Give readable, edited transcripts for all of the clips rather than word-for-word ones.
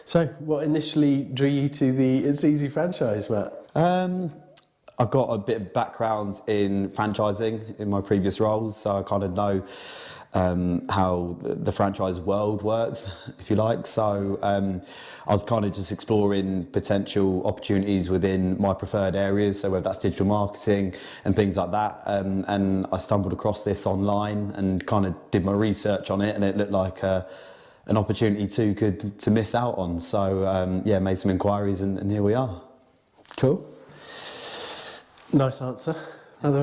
So, what initially drew you to the It's Easy franchise, Matt? I've got a bit of background in franchising in my previous roles, so I kind of know how the franchise world works, if you like. So I was kind of just exploring potential opportunities within my preferred areas, so whether that's digital marketing and things like that. And I stumbled across this online and kind of did my research on it, and it looked like an opportunity to miss out on. So yeah, made some inquiries, and here we are. Cool. Nice answer, by the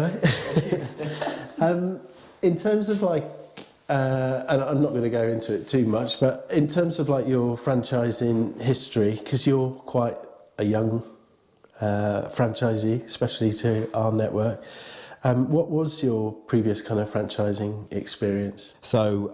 way. In terms of like, and I'm not going to go into it too much, but in terms of like your franchising history, because you're quite a young franchisee, especially to our network, what was your previous kind of franchising experience? So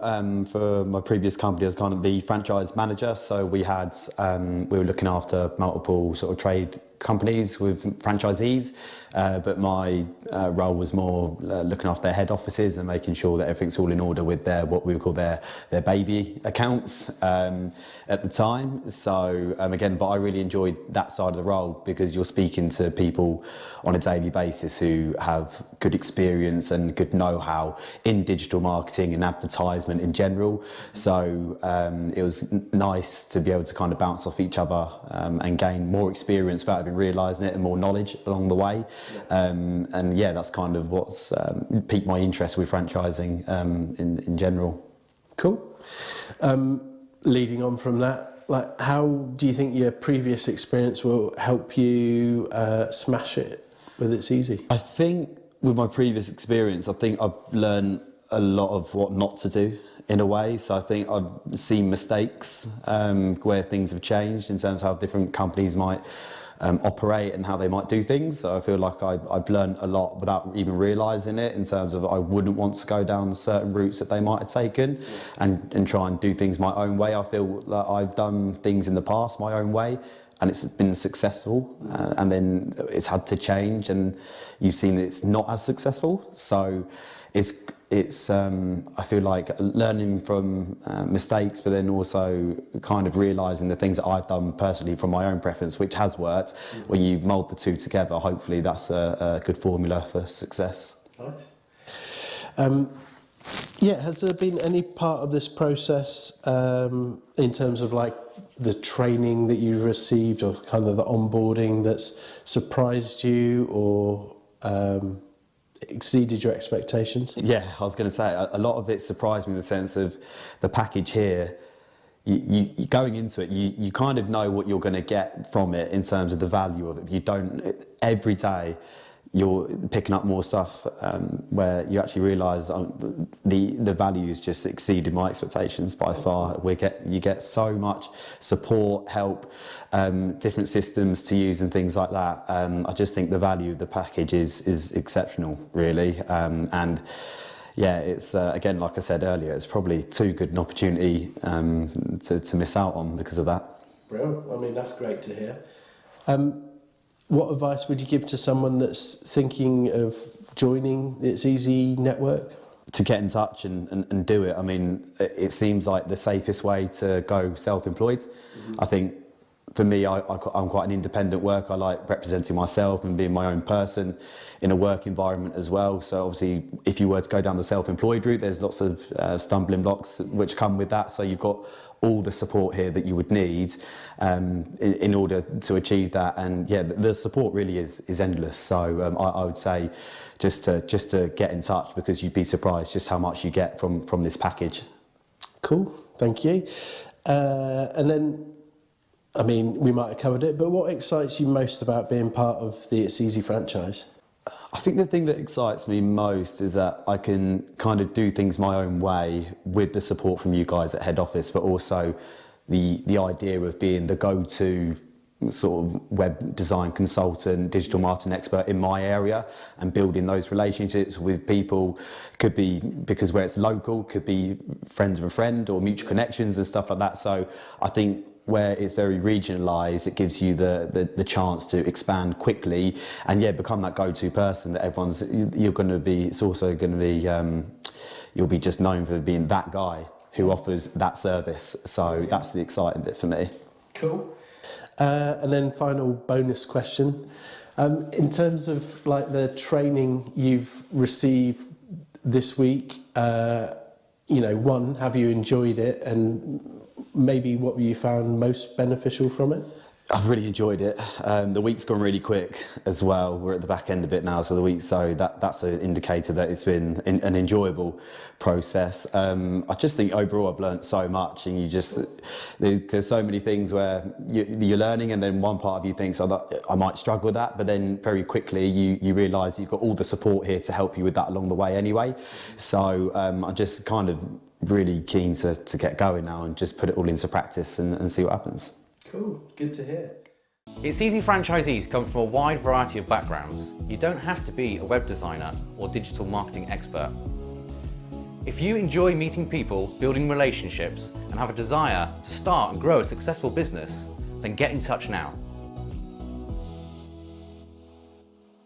for my previous company, I was kind of the franchise manager. So we were looking after multiple sort of trade companies with franchisees, but my role was more looking after their head offices and making sure that everything's all in order with their what we would call their baby accounts at the time. So again, but I really enjoyed that side of the role because you're speaking to people on a daily basis who have good experience and good know-how in digital marketing and advertisement in general. So it was nice to be able to kind of bounce off each other and gain more experience without even realising it, and more knowledge along the way. And yeah, that's kind of what's piqued my interest with franchising in general. Cool. Leading on from that, like, how do you think your previous experience will help you smash it with It's Easy? I think with my previous experience, I think I've learned a lot of what not to do in a way. So I think I've seen mistakes where things have changed in terms of how different companies might operate and how they might do things. So I feel like I've learned a lot without even realising it, in terms of I wouldn't want to go down certain routes that they might have taken and try and do things my own way. I feel that I've done things in the past my own way and it's been successful, and then it's had to change and you've seen it's not as successful. So it's I feel like learning from mistakes, but then also kind of realising the things that I've done personally from my own preference, which has worked. When you mould the two together, hopefully that's a good formula for success. Nice. Yeah, has there been any part of this process in terms of like the training that you've received or kind of the onboarding that's surprised you or exceeded your expectations? Yeah, I was going to say a lot of it surprised me in the sense of the package here. You going into it, you kind of know what you're going to get from it in terms of the value of it. You don't, every day you're picking up more stuff where you actually realise the values just exceeded my expectations by far. You get so much support, help, different systems to use and things like that. I just think the value of the package is exceptional, really. And yeah, it's again, like I said earlier, it's probably too good an opportunity to miss out on because of that. Brilliant. I mean, that's great to hear. What advice would you give to someone that's thinking of joining the It's Easy network? To get in touch and do it. I mean, it seems like the safest way to go self-employed. I think for me, I'm quite an independent worker. I like representing myself and being my own person in a work environment as well. So obviously, if you were to go down the self-employed route, there's lots of stumbling blocks which come with that. So you've got all the support here that you would need in order to achieve that. And yeah, the support really is endless. So I would say just to get in touch, because you'd be surprised just how much you get from this package. Cool, thank you. And then, I mean, we might have covered it, but what excites you most about being part of the It's Easy franchise? I think the thing that excites me most is that I can kind of do things my own way with the support from you guys at head office, but also the idea of being the go-to sort of web design consultant, digital marketing expert in my area, and building those relationships with people. Could be because where it's local, could be friends of a friend or mutual connections and stuff like that. So I think where it's very regionalised, it gives you the chance to expand quickly and yeah, become that go-to person that you're going to be. It's also going to be you'll be just known for being that guy who offers that service. So that's the exciting bit for me. Cool. And then final bonus question. In terms of like the training you've received this week, one, have you enjoyed it, and maybe what you found most beneficial from it? I've really enjoyed it. The week's gone really quick as well. We're at the back end of it now, so that's an indicator that it's been an enjoyable process. I just think overall I've learned so much, and there's so many things where you're learning, and then one part of you thinks, I might struggle with that, but then very quickly you realise you've got all the support here to help you with that along the way anyway. So I'm just kind of really keen to get going now and just put it all into practice and see what happens. Cool, good to hear. It's Easy franchisees come from a wide variety of backgrounds. You don't have to be a web designer or digital marketing expert. If you enjoy meeting people, building relationships, and have a desire to start and grow a successful business, then get in touch now.